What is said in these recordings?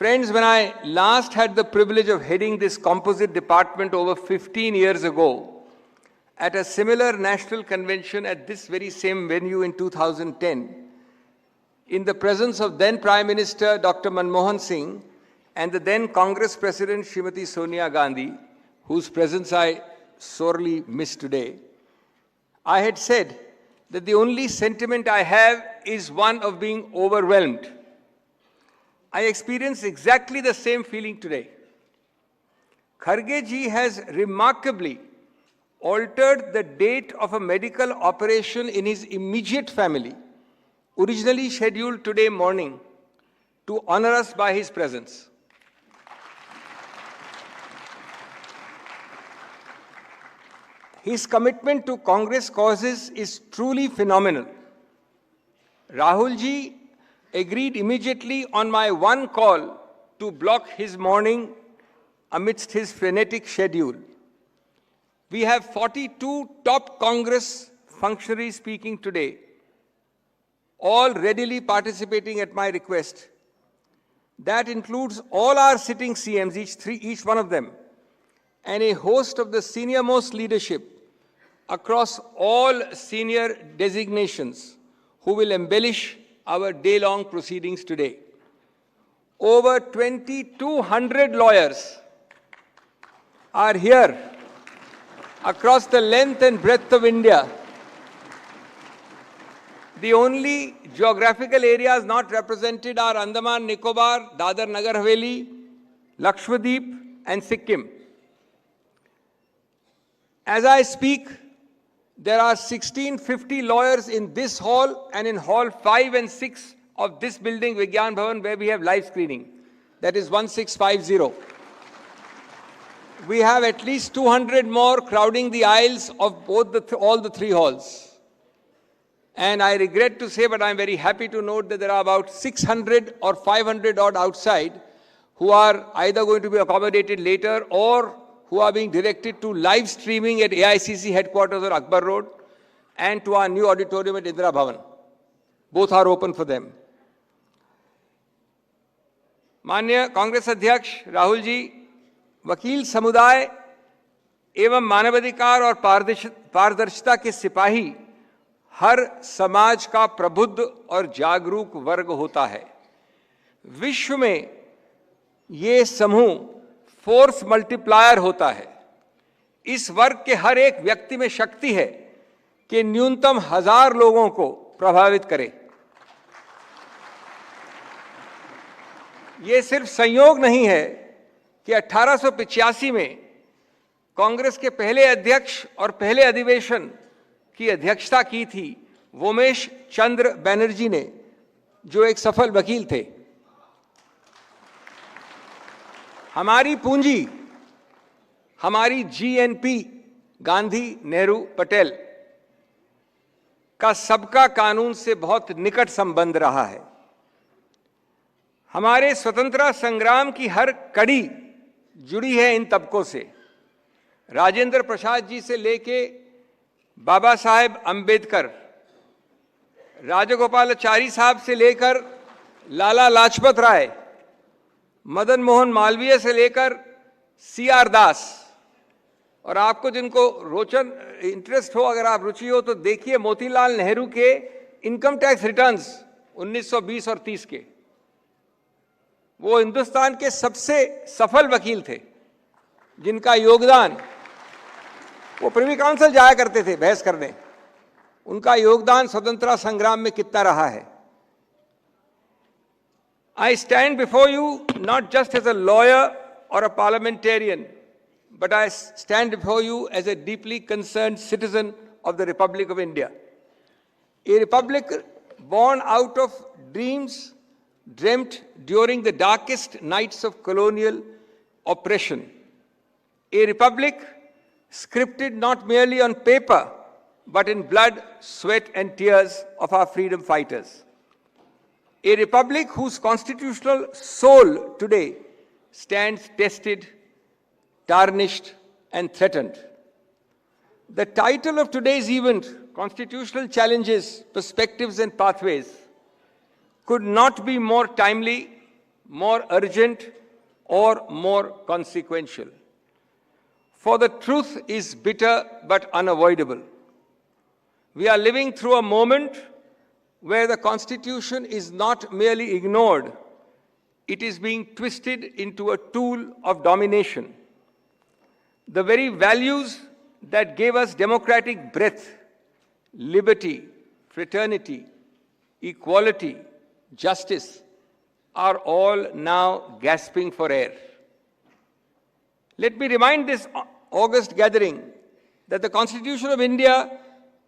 Friends, when I last had the privilege of heading this composite department over 15 years ago, at a similar national convention at this very same venue in 2010, in the presence of then Prime Minister Dr. Manmohan Singh and the then Congress President Srimati Sonia Gandhi, whose presence I sorely miss today, I had said that the only sentiment I have is one of being overwhelmed. I experience exactly the same feeling today. Kharge ji has remarkably altered the date of a medical operation in his immediate family, originally scheduled today morning, to honor us by his presence. His commitment to Congress causes is truly phenomenal. Rahul ji agreed immediately on my one call to block his morning amidst his frenetic schedule. We have 42 top Congress functionaries speaking today, all readily participating at my request. That includes all our sitting CMs, each one of them, and a host of the senior-most leadership across all senior designations who will embellish our day-long proceedings today. Over 2,200 lawyers are here across the length and breadth of India. The only geographical areas not represented are Andaman, Nicobar, Dadar Nagar Haveli, Lakshadweep and Sikkim. As I speak, there are 1,650 lawyers in this hall and in hall 5 and 6 of this building, Vigyan Bhavan, where we have live screening. That is 1650. We have at least 200 more crowding the aisles of both all the three halls. And I regret to say, but I'm very happy to note that there are about 600 or 500 odd outside who are either going to be accommodated later or who are being directed to live streaming at AICC headquarters or Akbar Road and to our new auditorium at Indira Bhavan. Both are open for them. माननीय कांग्रेस अध्यक्ष राहुल जी, वकील समुदाय एवं मानवाधिकार और पारदर्शिता के सिपाही हर समाज का प्रबुद्ध और जागरूक वर्ग होता है. विश्व में ये समूह फोर्स मल्टीप्लायर होता है. इस वर्ग के हर एक व्यक्ति में शक्ति है कि न्यूनतम 1000 लोगों को प्रभावित करे. ये सिर्फ संयोग नहीं है कि 1885 में कांग्रेस के पहले अध्यक्ष और पहले अधिवेशन की अध्यक्षता की थी वोमेश चंद्र बनर्जी ने, जो एक सफल वकील थे. हमारी पूंजी, हमारी जीएनपी गांधी, नेहरू, पटेल का सबका कानून से बहुत निकट संबंध रहा है. हमारे स्वतंत्रता संग्राम की हर कड़ी जुड़ी है इन तबकों से. राजेंद्र प्रसाद जी से लेके बाबा साहेब अंबेडकर, राजगोपालाचारी साहब से लेकर लाला लाजपत राय, मदन मोहन मालवीय से लेकर CR दास, और आपको जिनको रोचन इंटरेस्ट हो, अगर आप रुचि हो तो देखिए मोतीलाल नेहरू के इनकम टैक्स रिटर्न्स 1920 और 30 के. वो हिंदुस्तान के सबसे सफल वकील थे जिनका योगदान, वो प्रिवी काउंसिल जाया करते थे बहस करने, उनका योगदान स्वतंत्रता संग्राम में कितना रहा है. I stand before you not just as a lawyer or a parliamentarian, but I stand before you as a deeply concerned citizen of the Republic of India. A republic born out of dreams dreamt during the darkest nights of colonial oppression. A republic scripted not merely on paper, but in blood, sweat and tears of our freedom fighters. A republic whose constitutional soul today stands tested, tarnished and threatened. The title of today's event, Constitutional Challenges, Perspectives and Pathways, could not be more timely, more urgent, or more consequential. For the truth is bitter but unavoidable. We are living through a moment where the Constitution is not merely ignored, it is being twisted into a tool of domination. The very values that gave us democratic breadth, liberty, fraternity, equality, justice, are all now gasping for air. Let me remind this August gathering that the Constitution of India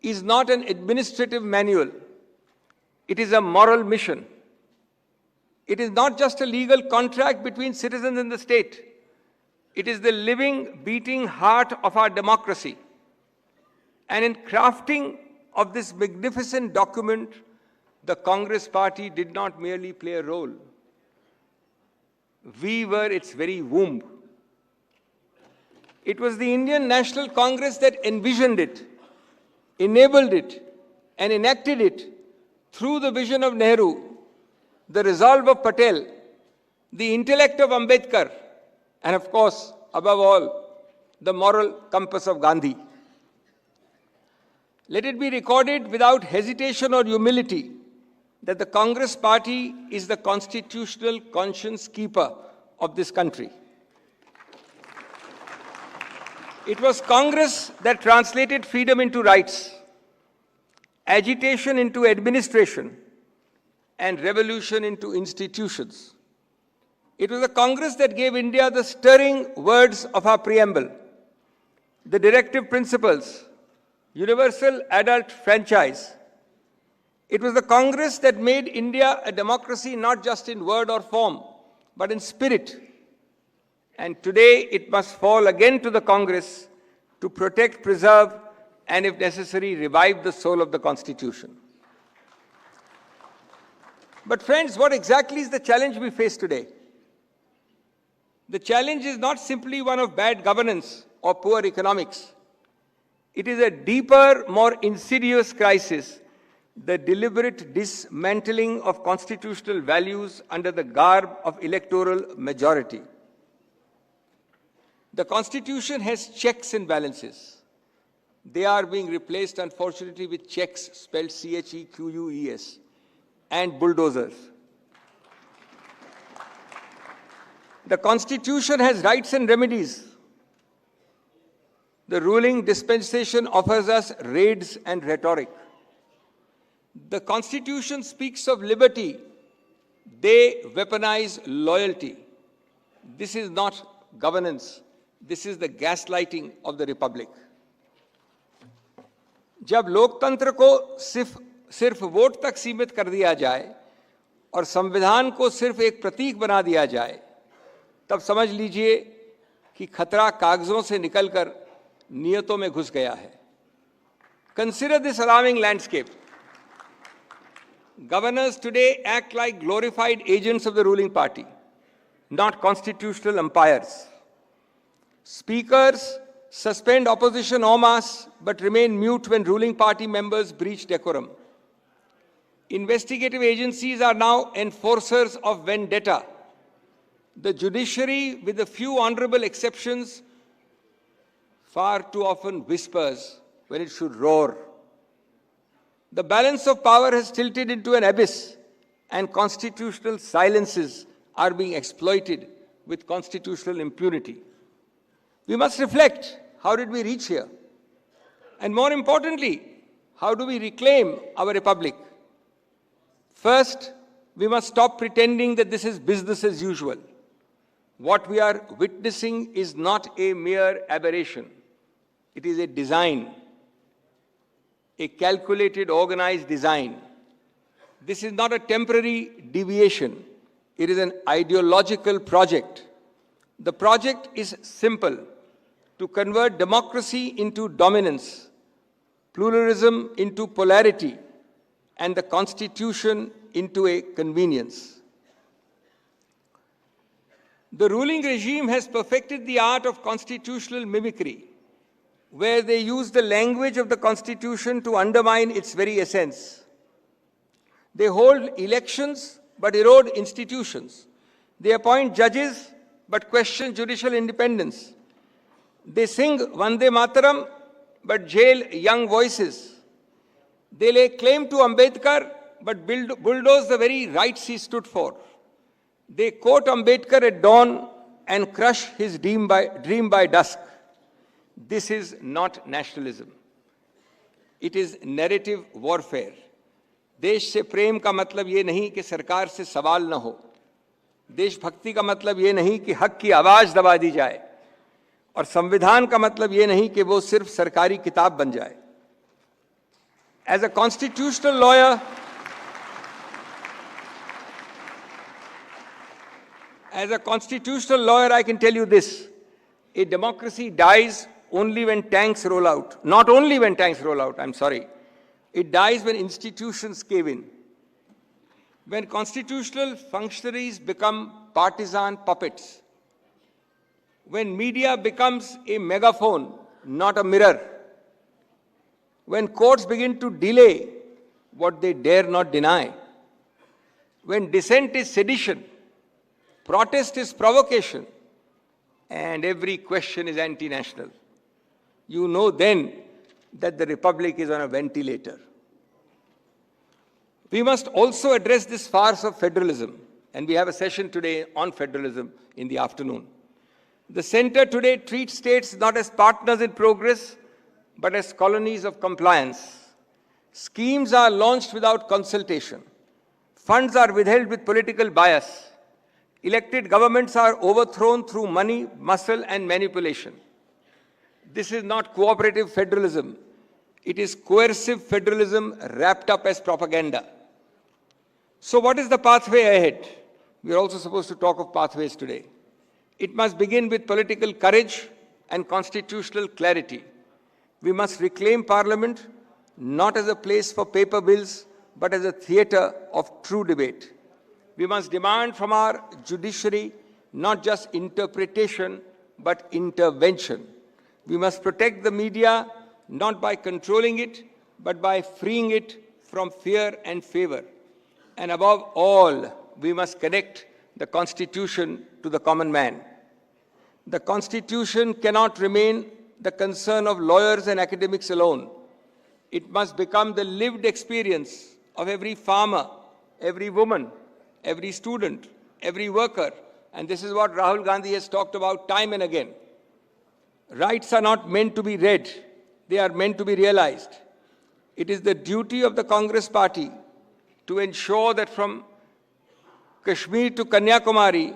is not an administrative manual. It is a moral mission. It is not just a legal contract between citizens and the state. It is the living, beating heart of our democracy. And in crafting of this magnificent document, the Congress party did not merely play a role. We were its very womb. It was the Indian National Congress that envisioned it, enabled it, and enacted it through the vision of Nehru, the resolve of Patel, the intellect of Ambedkar, and of course, above all, the moral compass of Gandhi. Let it be recorded without hesitation or humility that the Congress party is the constitutional conscience keeper of this country. It was Congress that translated freedom into rights, agitation into administration, and revolution into institutions. It was the Congress that gave India the stirring words of our preamble, the directive principles, universal adult franchise. It was the Congress that made India a democracy not just in word or form, but in spirit. And today it must fall again to the Congress to protect, preserve, and if necessary, revive the soul of the Constitution. But friends, what exactly is the challenge we face today? The challenge is not simply one of bad governance or poor economics. It is a deeper, more insidious crisis, the deliberate dismantling of constitutional values under the garb of electoral majority. The Constitution has checks and balances. They are being replaced, unfortunately, with checks spelled C-H-E-Q-U-E-S and bulldozers. The Constitution has rights and remedies. The ruling dispensation offers us raids and rhetoric. The Constitution speaks of liberty. They weaponize loyalty. This is not governance. This is the gaslighting of the Republic. जब लोकतंत्र को सिर्फ vote तक सीमित कर दिया जाए और संविधान को सिर्फ एक प्रतीक बना दिया जाए, तब समझ लीजिए कि खतरा कागजों से निकलकर नियतों में घुस गया है. Consider this alarming landscape. Governors today act like glorified agents of the ruling party, not constitutional umpires. Speakers suspend opposition en masse but remain mute when ruling party members breach decorum. Investigative agencies are now enforcers of vendetta. The judiciary, with a few honorable exceptions, far too often whispers when it should roar. The balance of power has tilted into an abyss, and constitutional silences are being exploited with constitutional impunity. We must reflect, how did we reach here? And more importantly, how do we reclaim our republic? First, we must stop pretending that this is business as usual. What we are witnessing is not a mere aberration. It is a design, a calculated, organized design. This is not a temporary deviation. It is an ideological project. The project is simple: to convert democracy into dominance, pluralism into polarity, and the Constitution into a convenience. The ruling regime has perfected the art of constitutional mimicry, where they use the language of the Constitution to undermine its very essence. They hold elections but erode institutions. They appoint judges but question judicial independence. They sing Vande Mataram but jail young voices. They lay claim to Ambedkar but bulldoze the very rights he stood for. They quote Ambedkar at dawn and crush his dream by dusk. This is not nationalism. It is narrative warfare. देश से प्रेम का मतलब ये नहीं कि सरकार से सवाल न हो. देशभक्ति का मतलब ये नहीं कि हक की आवाज दबा दी जाए. और संविधान का मतलब ये नहीं कि वो सिर्फ सरकारी किताब बन जाए. As a constitutional lawyer, I can tell you this: a democracy dies only when tanks roll out. Not only when tanks roll out, I'm sorry. It dies when institutions cave in. When constitutional functionaries become partisan puppets. When media becomes a megaphone, not a mirror. When courts begin to delay what they dare not deny. When dissent is sedition, protest is provocation, and every question is anti-national. You know then that the Republic is on a ventilator. We must also address this farce of federalism, and we have a session today on federalism in the afternoon. The center today treats states not as partners in progress, but as colonies of compliance. Schemes are launched without consultation. Funds are withheld with political bias. Elected governments are overthrown through money, muscle, and manipulation. This is not cooperative federalism. It is coercive federalism wrapped up as propaganda. So what is the pathway ahead? We are also supposed to talk of pathways today. It must begin with political courage and constitutional clarity. We must reclaim Parliament not as a place for paper bills, but as a theatre of true debate. We must demand from our judiciary not just interpretation, but intervention. We must protect the media not by controlling it, but by freeing it from fear and favor. And above all, we must connect the Constitution to the common man. The Constitution cannot remain the concern of lawyers and academics alone. It must become the lived experience of every farmer, every woman, every student, every worker. And this is what Rahul Gandhi has talked about time and again. Rights are not meant to be read. They are meant to be realized. It is the duty of the Congress party to ensure that from Kashmir to Kanyakumari,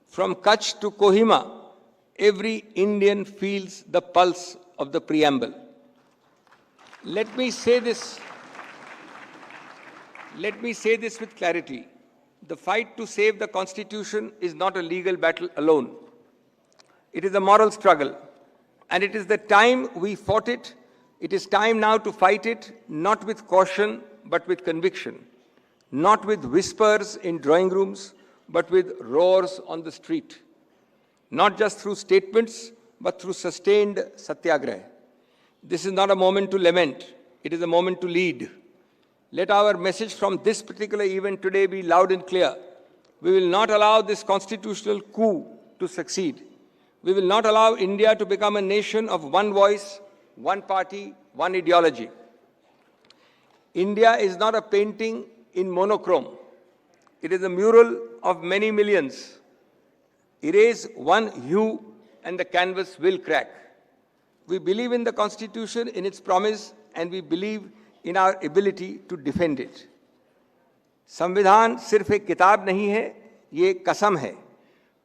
from Kutch to Kohima, every Indian feels the pulse of the preamble. Let me say this with clarity. The fight to save the Constitution is not a legal battle alone. It is a moral struggle. And it is the time we fought it. It is time now to fight it, not with caution, but with conviction. Not with whispers in drawing rooms, but with roars on the street. Not just through statements, but through sustained satyagraha. This is not a moment to lament. It is a moment to lead. Let our message from this particular event today be loud and clear. We will not allow this constitutional coup to succeed. We will not allow India to become a nation of one voice, one party, one ideology. India is not a painting in monochrome. It is a mural of many millions. Erase one hue and the canvas will crack. We believe in the Constitution, in its promise, and we believe in our ability to defend it. संविधान सिर्फ एक किताब नहीं है, ये एक कसम है,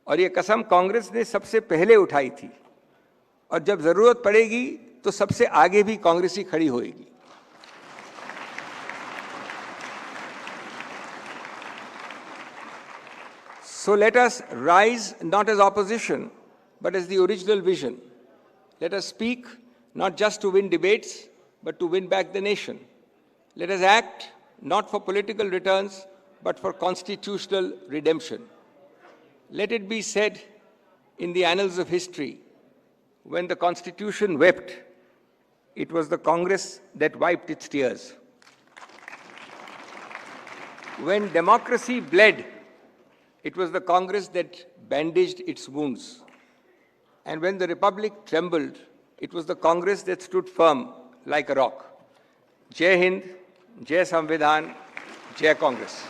और ये कसम कांग्रेस ने सबसे पहले उठाई थी, और जब जरूरत पड़ेगी तो सबसे आगे भी कांग्रेस ही खड़ी होएगी. So let us rise not as opposition, but as the original vision. Let us speak not just to win debates, but to win back the nation. Let us act not for political returns, but for constitutional redemption. Let it be said in the annals of history, when the Constitution wept, it was the Congress that wiped its tears. When democracy bled, It was the Congress that bandaged its wounds. And when the Republic trembled, it was the Congress that stood firm like a rock. Jai Hind, Jai Samvidhan, Jai Congress.